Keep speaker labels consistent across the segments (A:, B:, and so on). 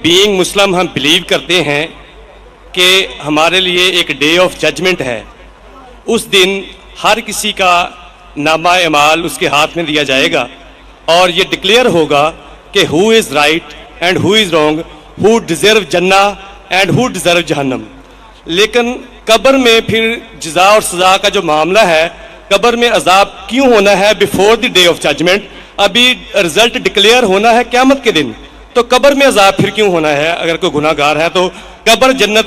A: Being مسلم ہم blue کرتے ہیں کہ ہمارے لیے ایک ڈے آف ججمنٹ ہے. اس دن ہر کسی کا نامہ اعمال اس کے ہاتھ میں دیا جائے گا اور یہ ڈکلیئر ہوگا کہ who is right and who is wrong, who deserve Jannah and who deserve Jahannam. لیکن قبر میں پھر جزا اور سزا کا جو معاملہ ہے, قبر میں عذاب کیوں ہونا ہے before the day of judgment? ابھی رزلٹ ڈکلیئر ہونا ہے قیامت کے دن, تو قبر میں عذاب پھر کیوں ہونا ہے؟ اگر کوئی گناہ گار ہے تو قبر جنت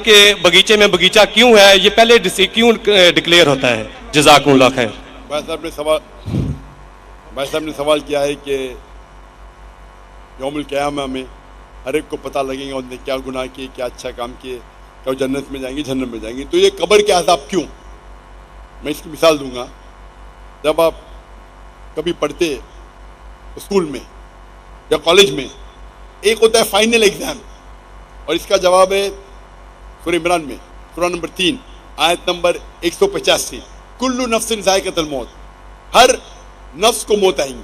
A: کے باغیچے میں باغیچہ کیوں ہے, یہ پہلے کیوں ڈکلیئر ہوتا ہے؟ جزاکم اللہ خیر.
B: بھائی صاحب نے سوال کیا ہے کہ یوم القیامہ میں ہر ایک کو پتہ لگے گا انہوں نے کیا گناہ کیے, کیا اچھا کام کیے, کہ وہ جنت میں جائیں گے جہنم میں جائیں گے. تو یہ قبر کے عذاب کیوں؟ میں اس کی مثال دوں گا. جب آپ کبھی پڑھتے اسکول میں یا کالج میں, ایک ہوتا ہے فائنل ایگزام, اور اس کا جواب ہے سورہ عمران میں سورہ نمبر 3 آیت نمبر 185, کل نفس ذائقۃ الموت, ہر نفس کو موت آئیں گی.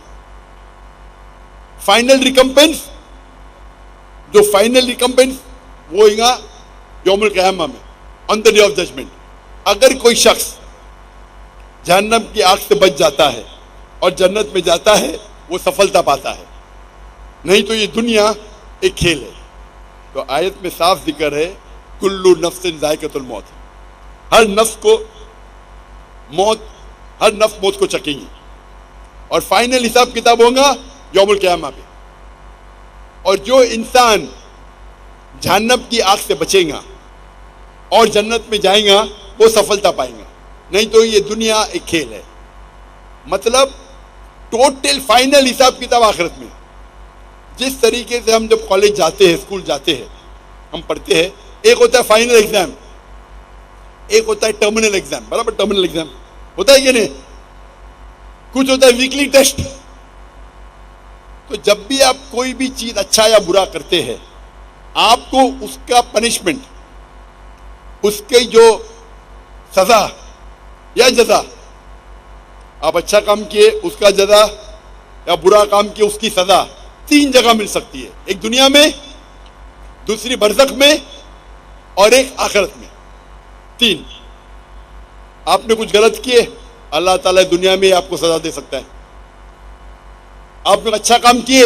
B: فائنل ریکمپنس, جو فائنل ریکمپنس وہ ہوئے گا یوم القیامہ میں آن دا ڈے آف ججمنٹ. اگر کوئی شخص جہنم کی آگ سے بچ جاتا ہے اور جنت میں جاتا ہے وہ سفلتا پاتا ہے, نہیں تو یہ دنیا ایک کھیل ہے. تو آیت میں صاف ذکر ہے کل نفس ذائقۃ الموت, ہر نفس کو موت, ہر نفس موت کو چکیں گی, اور فائنل حساب کتاب ہوگا یوم القیامہ پہ. اور جو انسان جہنم کی آگ سے بچے گا اور جنت میں جائیں گا وہ سفلتا پائیں گا, نہیں تو یہ دنیا ایک کھیل ہے. مطلب ٹوٹل فائنل حساب کتاب آخرت میں. جس طریقے سے ہم جب کالج جاتے ہیں, اسکول جاتے ہیں, ہم پڑھتے ہیں, ایک ہوتا ہے فائنل ایگزام, ایک ہوتا ہے ٹرمینل ایگزام. برابر ٹرمینل ایگزام ہوتا ہے کہ نہیں؟ کچھ ہوتا ہے ویکلی ٹیسٹ. تو جب بھی آپ کوئی بھی چیز اچھا یا برا کرتے ہیں, آپ کو اس کا پنشمنٹ, اس کی جو سزا یا جزا, آپ اچھا کام کیے اس کا جزا یا برا کام کیے اس کی سزا, 3 جگہ مل سکتی ہے. ایک دنیا میں, دوسری برزخ میں, اور ایک آخرت میں. 3. آپ نے کچھ غلط کیے, اللہ تعالیٰ دنیا میں آپ کو سزا دے سکتا ہے. آپ نے اچھا کام کیے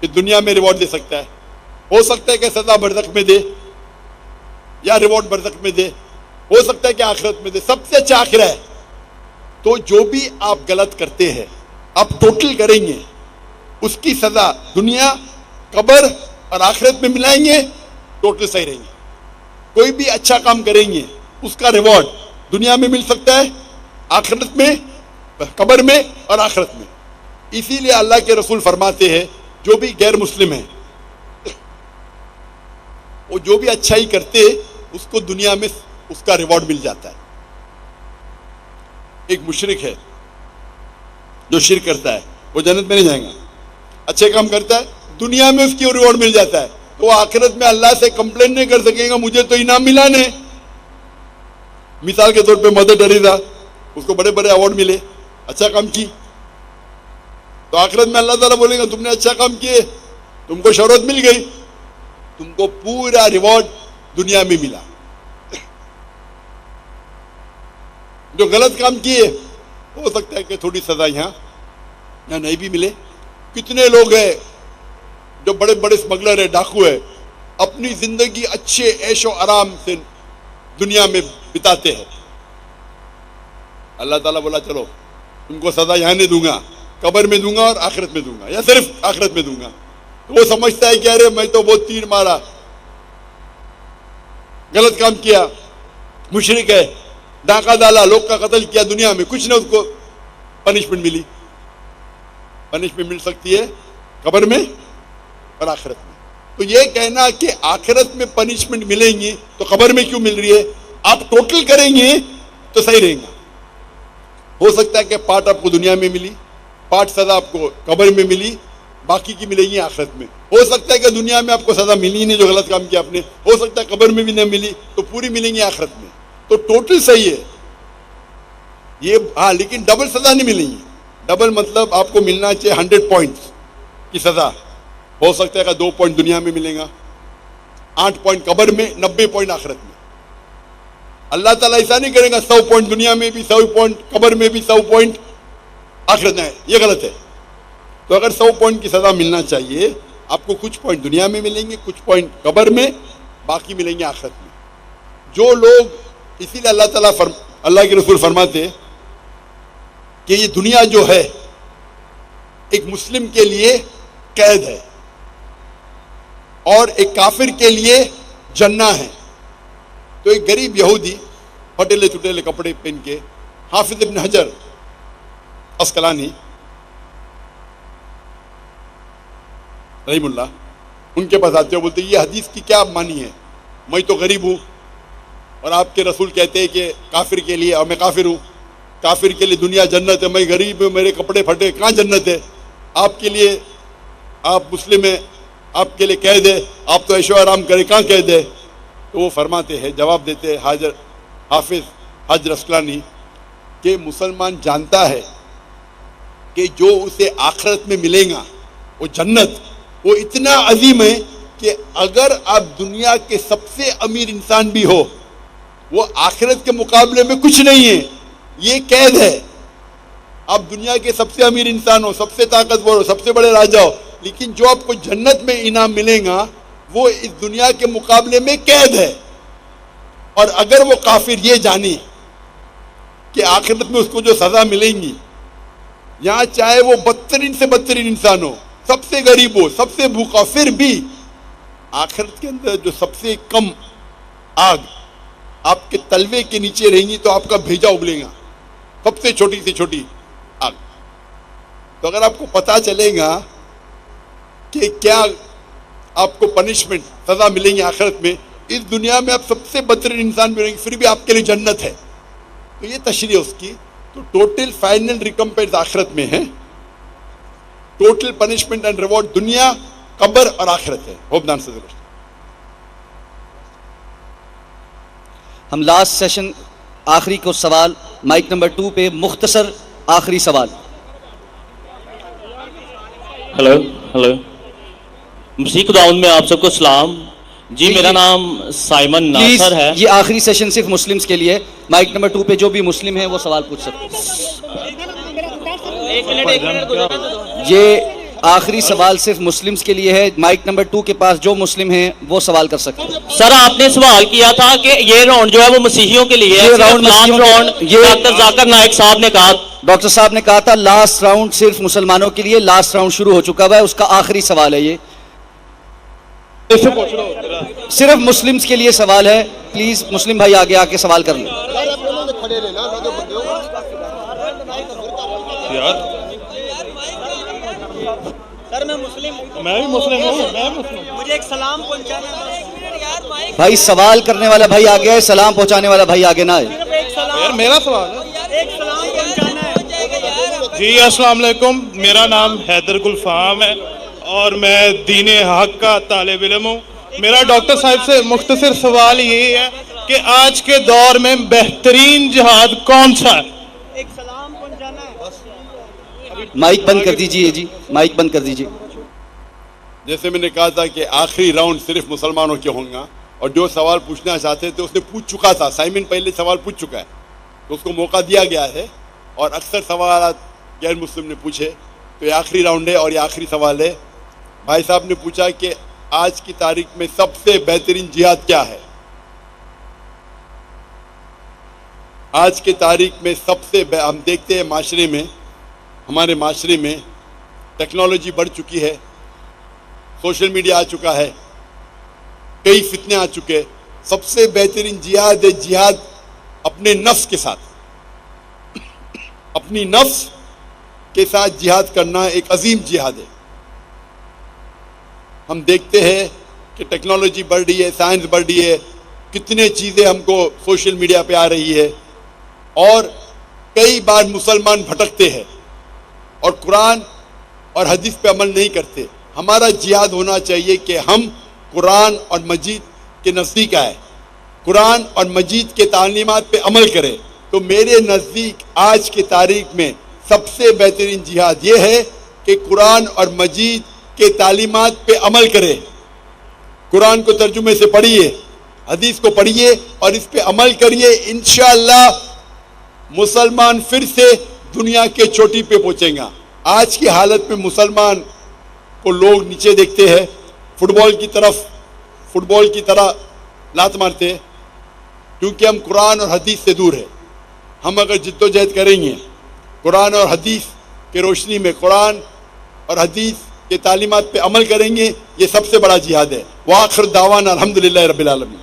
B: کہ دنیا میں ریوارڈ دے سکتا ہے. ہو سکتا ہے کہ سزا برزخ میں دے یا ریوارڈ برزخ میں دے, ہو سکتا ہے کہ آخرت میں دے. سب سے اچھا آخرہ ہے. تو جو بھی آپ غلط کرتے ہیں آپ ٹوٹل کریں گے, اس کی سزا دنیا, قبر اور آخرت میں ملائیں گے, ٹوٹل صحیح رہیں گے. کوئی بھی اچھا کام کریں گے اس کا ریوارڈ دنیا میں مل سکتا ہے, آخرت میں, قبر میں اور آخرت میں. اسی لیے اللہ کے رسول فرماتے ہیں جو بھی غیر مسلم ہیں وہ جو بھی اچھائی کرتے اس کو دنیا میں اس کا ریوارڈ مل جاتا ہے. ایک مشرک ہے جو شرک کرتا ہے وہ جنت میں نہیں جائے گا. اچھے کام کرتا ہے دنیا میں اس کی ریوارڈ مل جاتا ہے, تو وہ آخرت میں اللہ سے کمپلین نہیں کر سکے گا مجھے تو انعام ملا نہیں. مثال کے طور پہ مدر ٹریسا, اس کو بڑے بڑے ایوارڈ ملے, اچھا کام کی, تو آخرت میں اللہ تعالیٰ بولے گا تم نے اچھا کام کیے, تم کو شہرت مل گئی, تم کو پورا ریوارڈ دنیا میں ملا. جو غلط کام کیے ہو سکتا ہے کہ تھوڑی سزا یہاں نہیں بھی ملے. کتنے لوگ ہیں جو بڑے بڑے اسمگلر ہے, ڈاکو ہے, اپنی زندگی اچھے عیش و آرام سے دنیا میں بتاتے ہیں. اللہ تعالیٰ بولا چلو تم کو سزا یہاں نہیں دوں گا, قبر میں دوں گا اور آخرت میں دوں گا, یا صرف آخرت میں دوں گا. تو وہ سمجھتا ہے کہ ارے میں تو بہت تیر مارا, غلط کام کیا, مشرک ہے, ڈاکہ ڈالا, لوگ کا قتل کیا, دنیا میں کچھ نہ اس کو پنشمنٹ ملی. پنشمنٹ مل سکتی ہے قبر میں اور آخرت میں. تو یہ کہنا کہ آخرت میں پنشمنٹ ملیں گی تو قبر میں کیوں مل رہی ہے, آپ ٹوٹل کریں گے تو صحیح رہیں گا. ہو سکتا ہے کہ پارٹ آپ کو دنیا میں ملی, پارٹ سزا آپ کو قبر میں ملی, باقی کی ملے گی آخرت میں. ہو سکتا ہے کہ دنیا میں آپ کو سزا ملی نہیں جو غلط کام کیا آپ نے, ہو سکتا ہے قبر میں بھی نہ ملی تو پوری ملیں گی آخرت میں. تو ٹوٹل صحیح ہے یہ, ہاں, لیکن ڈبل سزا نہیں ملیں گی. ڈبل مطلب آپ کو ملنا چاہیے 100 پوائنٹس کی سزا, ہو سکتا ہے کہ 2 پوائنٹ دنیا میں ملیں گا, 8 پوائنٹ قبر میں, 90 پوائنٹ آخرت میں. اللہ تعالیٰ ایسا نہیں کرے گا 100 پوائنٹ دنیا میں بھی, 100 پوائنٹ قبر میں بھی, 100 پوائنٹ آخرت میں. یہ غلط ہے. تو اگر 100 پوائنٹ کی سزا ملنا چاہیے, آپ کو کچھ پوائنٹ دنیا میں ملیں گے, کچھ پوائنٹ قبر میں, باقی ملیں گے آخرت میں. جو لوگ, اسی لیے اللہ کے رسول فرماتے کہ یہ دنیا جو ہے ایک مسلم کے لیے قید ہے اور ایک کافر کے لیے جنہ ہے. تو ایک غریب یہودی پھٹیلے چھٹیلے کپڑے پہن کے, حافظ ابن حجر اسقلانی رحم اللہ, ان کے پاس آتے ہیں, بولتے یہ حدیث کی کیا معنی ہے, میں تو غریب ہوں اور آپ کے رسول کہتے ہیں کہ کافر کے لیے, اور میں کافر ہوں, کافر کے لیے دنیا جنت ہے, میں غریب ہوں, میرے کپڑے پھٹے, کہاں جنت ہے؟ آپ کے لیے, آپ مسلم ہیں, آپ کے لیے قید ہے, آپ تو عیش و آرام کریں, کہاں قید ہے؟ تو وہ فرماتے ہیں, جواب دیتے ہیں حافظ حجر اسقلانی کہ مسلمان جانتا ہے کہ جو اسے آخرت میں ملے گا وہ جنت, وہ اتنا عظیم ہے کہ اگر آپ دنیا کے سب سے امیر انسان بھی ہو, وہ آخرت کے مقابلے میں کچھ نہیں ہے, یہ قید ہے. آپ دنیا کے سب سے امیر انسان ہو, سب سے طاقتور ہو, سب سے بڑے راجا ہو, لیکن جو آپ کو جنت میں انعام ملے گا وہ اس دنیا کے مقابلے میں قید ہے. اور اگر وہ کافر یہ جانے کہ آخرت میں اس کو جو سزا ملیں گی, یہاں چاہے وہ بدترین سے بدترین انسان ہو, سب سے غریب ہو, سب سے بھوکا, پھر بھی آخرت کے اندر جو سب سے کم آگ آپ کے تلوے کے نیچے رہیں گی تو آپ کا بھیجا ابلے گا, سب سے چھوٹی سے چھوٹی آگ. تو اگر آپ کو پتا چلے گا کہ کیا آپ کو پنشمنٹ, سزا ملیں گی آخرت میں, اس دنیا میں آپ سب سے بدترین انسان بھی رہیں گے, پھر بھی آپ کے لیے جنت ہے, تو یہ تشریح اس کی. تو ٹوٹل فائنل ریکمپنس آخرت میں ہے, ٹوٹل پنشمنٹ اینڈ ریوارڈ دنیا, قبر اور آخرت ہے. ہوپ دان سے
C: ہم لاسٹ سیشن آخری کو سوال مائک نمبر 2 پہ مختصر آخری سوال.
D: ہلو مسیح خداوند میں آپ سب کو سلام. جی میرا نام سائمن ناصر ہے.
C: یہ آخری سیشن صرف مسلمز کے لیے, مائک نمبر 2 پہ جو بھی مسلم ہیں وہ سوال پوچھ سکتے ہیں. یہ آخری سوال صرف مسلمز کے لیے ہے, مائک نمبر 2 کے پاس جو مسلم ہیں وہ سوال کر سکتے ہیں.
D: سر آپ نے سوال کیا تھا کہ یہ راؤنڈ جو ہے وہ مسیحیوں کے لیے ہے.
C: یہ راؤنڈ
D: ڈاکٹر ذاکر نائک صاحب نے کہا,
C: ڈاکٹر صاحب نے کہا تھا لاسٹ راؤنڈ صرف مسلمانوں کے لیے, لاسٹ راؤنڈ شروع ہو چکا ہوا ہے, اس کا آخری سوال ہے. یہ صرف مسلمز کے لیے سوال ہے, پلیز مسلم بھائی آگے آ کے سوال کر لیں.
E: مجھے ایک سلام پہنچانا.
C: بھائی سوال کرنے والا بھائی آگے آئے, سلام پہنچانے والا بھائی آگے نہ آئے.
E: میرا سوال ہے, ایک سلام پہنچانا ہے.
F: جی السلام علیکم, میرا نام حیدر گلفام ہے اور میں دین حق کا طالب علم ہوں. میرا ڈاکٹر صاحب سے مختصر سوال یہی ہے کہ آج کے دور میں بہترین جہاد کون سا ہے؟
E: ایک سلام پہنچانا ہے.
C: مائک بند کر دیجئے جی, مائک بند کر دیجئے.
B: جیسے میں نے کہا تھا کہ آخری راؤنڈ صرف مسلمانوں کے ہوں گا, اور جو سوال پوچھنا چاہتے تھے اس نے پوچھ چکا تھا. سائمن پہلے سوال پوچھ چکا ہے تو اس کو موقع دیا گیا ہے, اور اکثر سوالات غیر مسلم نے پوچھے, تو یہ آخری راؤنڈ ہے اور یہ آخری سوال ہے. بھائی صاحب نے پوچھا کہ آج کی تاریخ میں سب سے بہترین جہاد کیا ہے. آج کی تاریخ میں سب سے ہم دیکھتے ہیں معاشرے میں, ہمارے معاشرے میں ٹیکنالوجی بڑھ چکی ہے, سوشل میڈیا آ چکا ہے, کئی فتنے آ چکے. سب سے بہترین جہاد ہے جہاد اپنے نفس کے ساتھ. اپنی نفس کے ساتھ جہاد کرنا ایک عظیم جہاد ہے. ہم دیکھتے ہیں کہ ٹیکنالوجی بڑھ رہی ہے, سائنس بڑھ رہی ہے, کتنے چیزیں ہم کو سوشل میڈیا پہ آ رہی ہے, اور کئی بار مسلمان بھٹکتے ہیں اور قرآن اور حدیث پہ عمل نہیں کرتے. ہمارا جہاد ہونا چاہیے کہ ہم قرآن اور مجید کے نزدیک آئے, قرآن اور مجید کے تعلیمات پہ عمل کریں. تو میرے نزدیک آج کی تاریخ میں سب سے بہترین جہاد یہ ہے کہ قرآن اور مجید کے تعلیمات پہ عمل کرے. قرآن کو ترجمے سے پڑھیے, حدیث کو پڑھیے اور اس پہ عمل کریے. انشاءاللہ مسلمان پھر سے دنیا کے چوٹی پہ پہنچیں گا. آج کی حالت میں مسلمان کو لوگ نیچے دیکھتے ہیں, فٹ بال کی طرح لات مارتے ہیں, کیونکہ ہم قرآن اور حدیث سے دور ہیں. ہم اگر جد و جہد کریں گے قرآن اور حدیث کے روشنی میں, قرآن اور حدیث کے تعلیمات پہ عمل کریں گے, یہ سب سے بڑا جہاد ہے. وآخر دعوانا الحمدللہ رب العالمین.